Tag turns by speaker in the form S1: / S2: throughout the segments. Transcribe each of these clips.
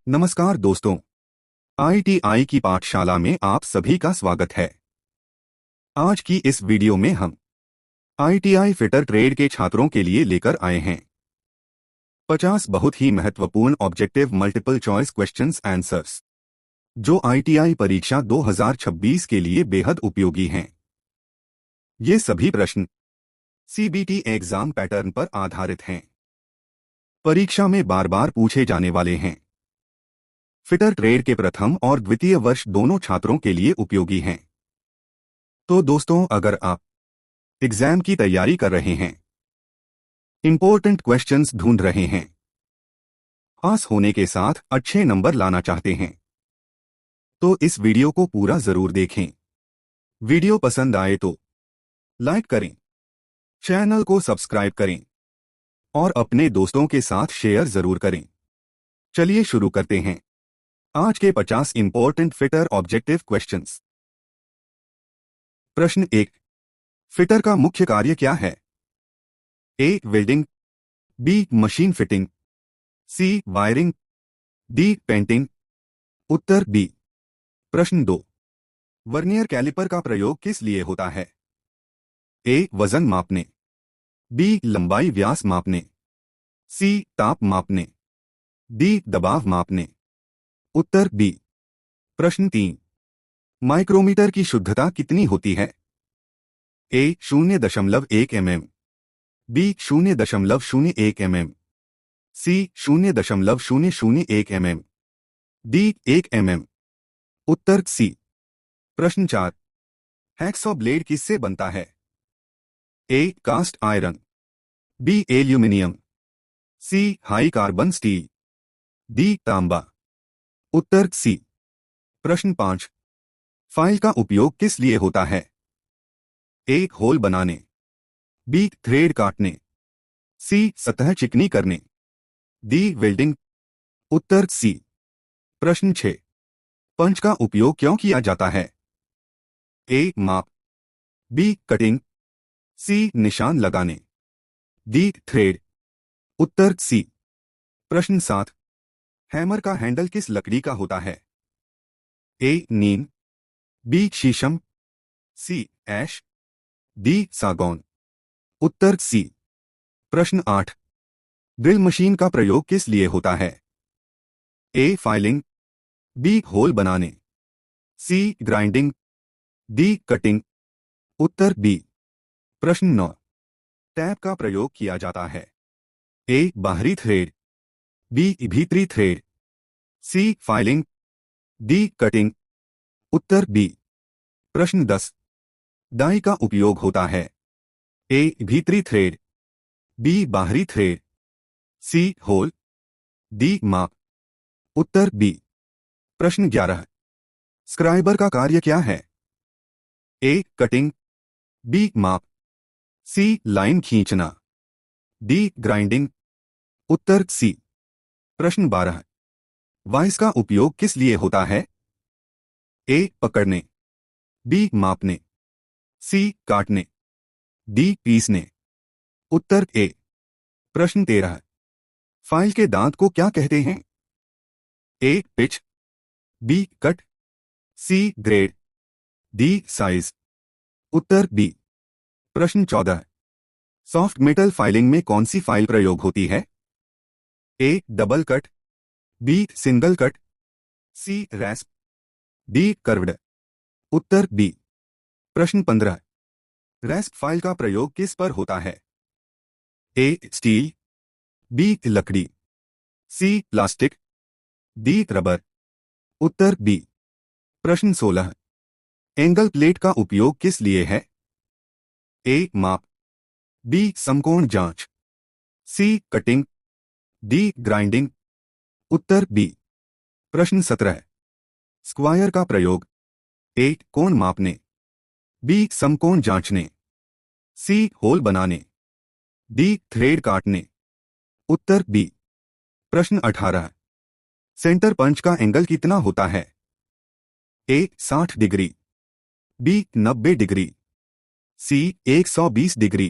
S1: नमस्कार दोस्तों, आईटीआई की पाठशाला में आप सभी का स्वागत है। आज की इस वीडियो में हम आईटीआई फिटर ट्रेड के छात्रों के लिए लेकर आए हैं 50 बहुत ही महत्वपूर्ण objective multiple choice questions answers, जो आईटीआई परीक्षा 2026 के लिए बेहद उपयोगी हैं। ये सभी प्रश्न सीबीटी एग्जाम पैटर्न पर आधारित हैं, परीक्षा में बार बार पूछे जाने वाले हैं। फिटर ट्रेड के प्रथम और द्वितीय वर्ष दोनों छात्रों के लिए उपयोगी हैं। तो दोस्तों, अगर आप एग्जाम की तैयारी कर रहे हैं, इंपॉर्टेंट क्वेश्चंस ढूंढ रहे हैं, पास होने के साथ अच्छे नंबर लाना चाहते हैं, तो इस वीडियो को पूरा जरूर देखें। वीडियो पसंद आए तो लाइक करें, चैनल को सब्सक्राइब करें और अपने दोस्तों के साथ शेयर जरूर करें। चलिए शुरू करते हैं आज के 50 इंपॉर्टेंट फिटर ऑब्जेक्टिव क्वेश्चंस। प्रश्न 1, फिटर का मुख्य कार्य क्या है? A. Welding, B. Machine fitting, C. Wiring, D. Painting. उत्तर बी। प्रश्न 2, वर्नियर कैलिपर का प्रयोग किस लिए होता है? ए. वजन मापने, बी. लंबाई व्यास मापने, सी. ताप मापने, डी. दबाव मापने। उत्तर बी। प्रश्न 3, माइक्रोमीटर की शुद्धता कितनी होती है? A. 0.1 mm, B. 0.01 mm, C. 0.001 mm, D. 1 mm। उत्तर सी। प्रश्न 4, हैक्सॉ ब्लेड किससे बनता है? A. Cast iron, B. Aluminium, C. High carbon steel, D. तांबा। उत्तर सी। प्रश्न 5, फाइल का उपयोग किस लिए होता है? ए. होल बनाने, बी. थ्रेड काटने, सी. सतह चिकनी करने, डी. वेल्डिंग। उत्तर सी। प्रश्न 6, पंच का उपयोग क्यों किया जाता है? ए. माप, बी. कटिंग, सी. निशान लगाने, डी. थ्रेड। उत्तर सी। प्रश्न 7, हैमर का हैंडल किस लकड़ी का होता है? ए. नीम, बी. शीशम, सी. ऐश, डी. सागौन। उत्तर सी। प्रश्न 8, ड्रिल मशीन का प्रयोग किस लिए होता है? ए. Filing, B. होल बनाने, सी. Grinding, D. कटिंग। उत्तर बी। प्रश्न 9, टैप का प्रयोग किया जाता है? ए. बाहरी थ्रेड, बी. भीतरी thread, C. Filing, D. Cutting. उत्तर बी। प्रश्न 10, डाई का उपयोग होता है? ए. भीतरी थ्रेड, बी. बाहरी थ्रेड, सी. Hole, D. माप। उत्तर बी। प्रश्न 11, स्क्राइबर का कार्य क्या है? ए. Cutting, B. माप, सी. लाइन खींचना, डी. ग्राइंडिंग। उत्तर सी। प्रश्न 12, वाइस का उपयोग किस लिए होता है? ए. पकड़ने, बी. मापने, सी. काटने, डी. पीसने। उत्तर ए। प्रश्न 13, फाइल के दांत को क्या कहते हैं? A. Pitch, B. Cut, C. Grade, D. Size. उत्तर बी। प्रश्न 14, सॉफ्ट मेटल फाइलिंग में कौन सी फाइल प्रयोग होती है? A. Double cut, B. Single cut, C. Rasp, D. Curved. उत्तर बी। प्रश्न 15, रैस्प फाइल का प्रयोग किस पर होता है? ए. Steel, B. लकड़ी, सी. Plastic, D. रबर। उत्तर बी। प्रश्न 16, एंगल प्लेट का उपयोग किस लिए है? ए. माप, बी. समकोण जांच, सी. Cutting, D. ग्राइंडिंग। उत्तर बी। प्रश्न 17, स्क्वायर का प्रयोग? ए. कोण मापने, बी. समकोण जांचने, सी. होल बनाने, डी. थ्रेड काटने। उत्तर बी। प्रश्न 18, सेंटर पंच का एंगल कितना होता है? ए. 60 डिग्री, बी. 90 डिग्री, सी. 120 डिग्री,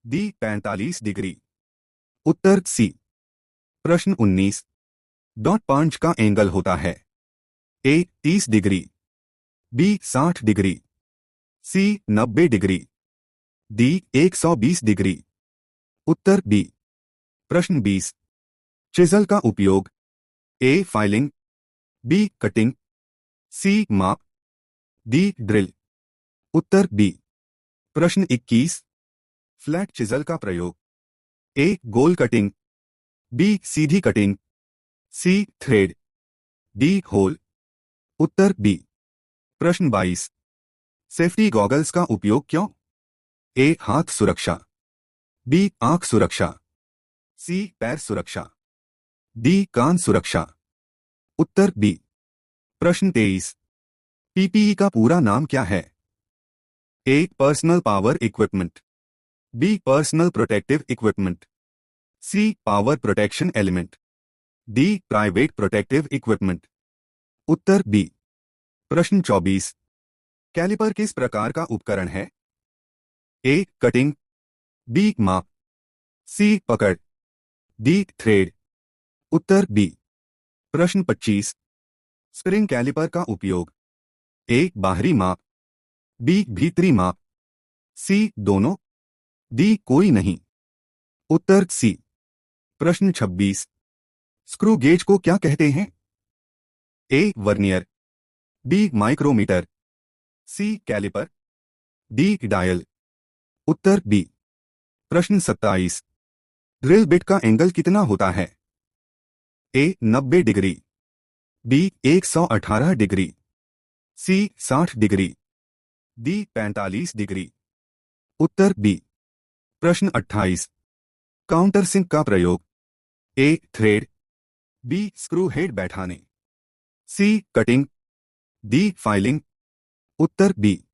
S1: डी. 45 डिग्री। उत्तर सी। प्रश्न 19, डॉट पंच का एंगल होता है? ए 30 डिग्री, बी 60 डिग्री, सी 90 डिग्री, डी 120 डिग्री। उत्तर बी। प्रश्न 20। चिजल का उपयोग ए फाइलिंग, बी कटिंग, सी माप, डी ड्रिल। उत्तर बी। प्रश्न 21। फ्लैट चिजल का प्रयोग ए गोल कटिंग, बी सीधी कटिंग, सी थ्रेड, डी होल। उत्तर बी। प्रश्न 22। सेफ्टी गॉगल्स का उपयोग क्यों? ए हाथ सुरक्षा, बी आंख सुरक्षा, सी पैर सुरक्षा, डी कान सुरक्षा। उत्तर बी। प्रश्न 23। पीपीई का पूरा नाम क्या है? A personal power equipment, B personal protective equipment, C power protection element, D private protective equipment. उत्तर बी। प्रश्न 24। कैलिपर किस प्रकार का उपकरण है? ए कटिंग, बी माप, सी पकड़, डी थ्रेड। उत्तर बी। प्रश्न 25। स्प्रिंग कैलिपर का उपयोग ए बाहरी माप, बी भीतरी माप, सी दोनों, डी कोई नहीं। उत्तर सी। प्रश्न 26। स्क्रू गेज को क्या कहते हैं? A vernier, B micrometer, C caliper, D dial. उत्तर बी। प्रश्न 27। ड्रिल बिट का एंगल कितना होता है? A 90 degree, B 118 degree, C 60 degree, D 45 degree. उत्तर बी। प्रश्न 28। काउंटर सिंक का प्रयोग A thread, B screw head बैठाने, सी कटिंग, डी फाइलिंग। उत्तर बी।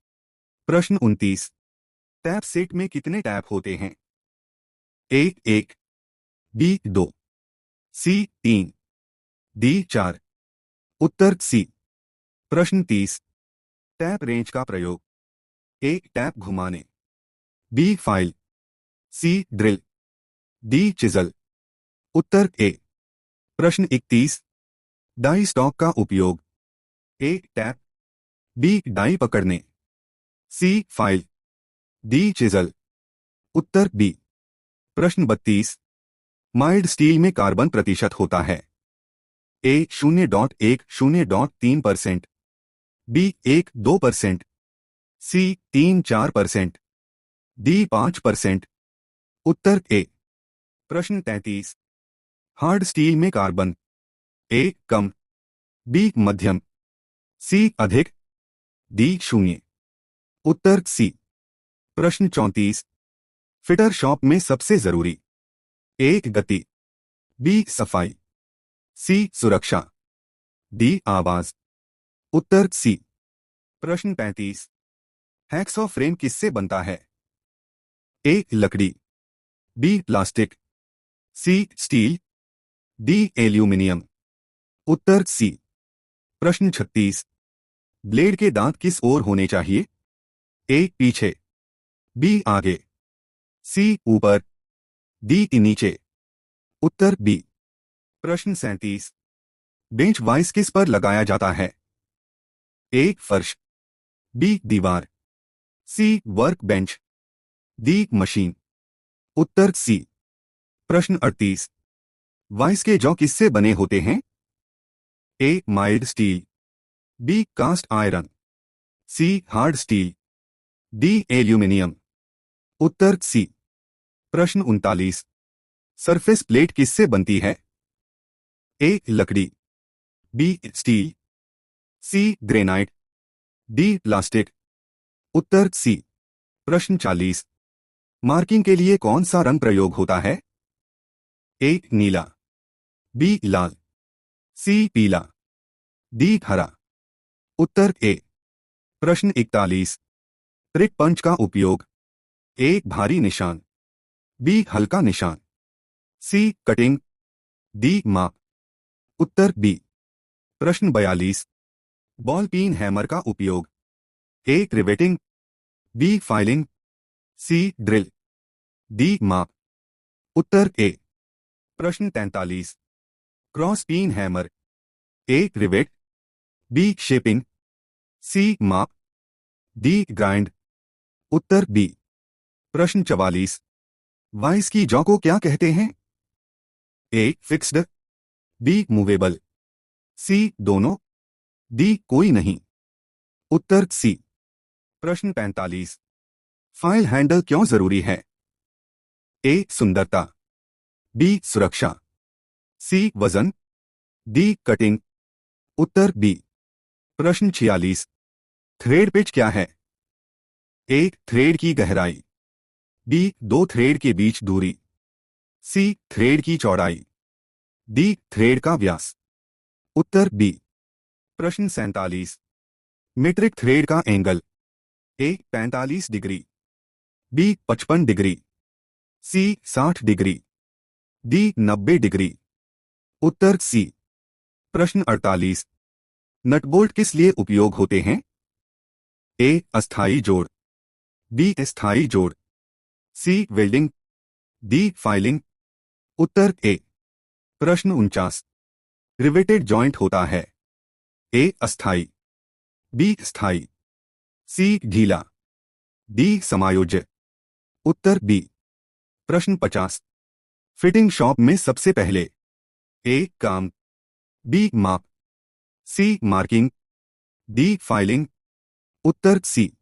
S1: प्रश्न 29। टैप सेट में कितने टैप होते हैं? A 1, B 2, C 3, D 4। Uttar C. प्रश्न 30। टैप रेंच का प्रयोग ए टैप घुमाने, बी फाइल, सी ड्रिल, डी चिजल। उत्तर ए। प्रश्न 31। डाई स्टॉक का उपयोग ए टैप, बी डाई पकड़ने, सी फाइल, डी चिजल। उत्तर बी। प्रश्न 32। माइल्ड स्टील में कार्बन प्रतिशत होता है? ए 0.1-0.3%, बी 1-2%, सी 3-4%, डी 5%। उत्तर ए। प्रश्न 33। हार्ड स्टील में कार्बन ए कम, बी मध्यम, सी अधिक, डी 0। उत्तर सी। प्रश्न 34। फिटर शॉप में सबसे जरूरी ए गति, बी सफाई, सी सुरक्षा, डी आवाज। उत्तर सी। प्रश्न 35। हैक्सॉ फ्रेम किससे बनता है? ए लकड़ी, बी प्लास्टिक, सी स्टील, डी एल्यूमिनियम। उत्तर सी। प्रश्न 36। ब्लेड के दांत किस ओर होने चाहिए? ए पीछे, बी आगे, सी ऊपर, डी नीचे। उत्तर बी। प्रश्न 37। बेंच वाइस किस पर लगाया जाता है? ए फर्श, बी दीवार, C work bench, D machine. उत्तर सी। प्रश्न 38। वाइस के जौ किससे बने होते हैं? A mild steel, B cast iron, C hard steel, D aluminium. उत्तर सी। प्रश्न 39। सरफेस प्लेट किससे बनती है? ए लकड़ी, B steel, C granite, D plastic. उत्तर सी। प्रश्न 40। मार्किंग के लिए कौन सा रंग प्रयोग होता है? ए नीला, बी लाल, सी पीला, डी हरा। उत्तर ए। प्रश्न 41। ट्रिक पंच का उपयोग ए भारी निशान, बी हल्का निशान, सी कटिंग, डी माप। उत्तर बी। प्रश्न 42। बॉल पीन हैमर का उपयोग ए रिवेटिंग, बी फाइलिंग, सी ड्रिल, डी माप। उत्तर ए। प्रश्न 43। क्रॉस पीन हैमर। ए रिवेट, बी शेपिंग, सी माप, डी ग्राइंड। उत्तर बी। प्रश्न 44। वाइस की जॉ को क्या कहते हैं? ए फिक्स्ड, बी मूवेबल, सी दोनों, डी कोई नहीं। उत्तर सी। प्रश्न 45। फाइल हैंडल क्यों जरूरी है? ए सुंदरता, बी सुरक्षा, सी वजन, डी कटिंग। उत्तर बी। प्रश्न 46। थ्रेड पिच क्या है? ए थ्रेड की गहराई, बी दो थ्रेड के बीच दूरी, सी थ्रेड की चौड़ाई, डी थ्रेड का व्यास। उत्तर बी। प्रश्न 47। मीट्रिक थ्रेड का एंगल। ए 45 degree, B 55 degree, C 60 degree, D 90 degree. उत्तर सी। प्रश्न 48। नटबोल्ट किस लिए उपयोग होते हैं? ए अस्थायी जोड़, बी स्थायी जोड़, सी वेल्डिंग, डी फाइलिंग। उत्तर ए। प्रश्न 49। रिवेटेड जॉइंट होता है? ए अस्थायी, बी स्थायी, सी ढीला, डी समायोज्य। उत्तर बी। प्रश्न 50। फिटिंग शॉप में सबसे पहले ए काम, बी माप, सी मार्किंग, डी फाइलिंग। उत्तर सी।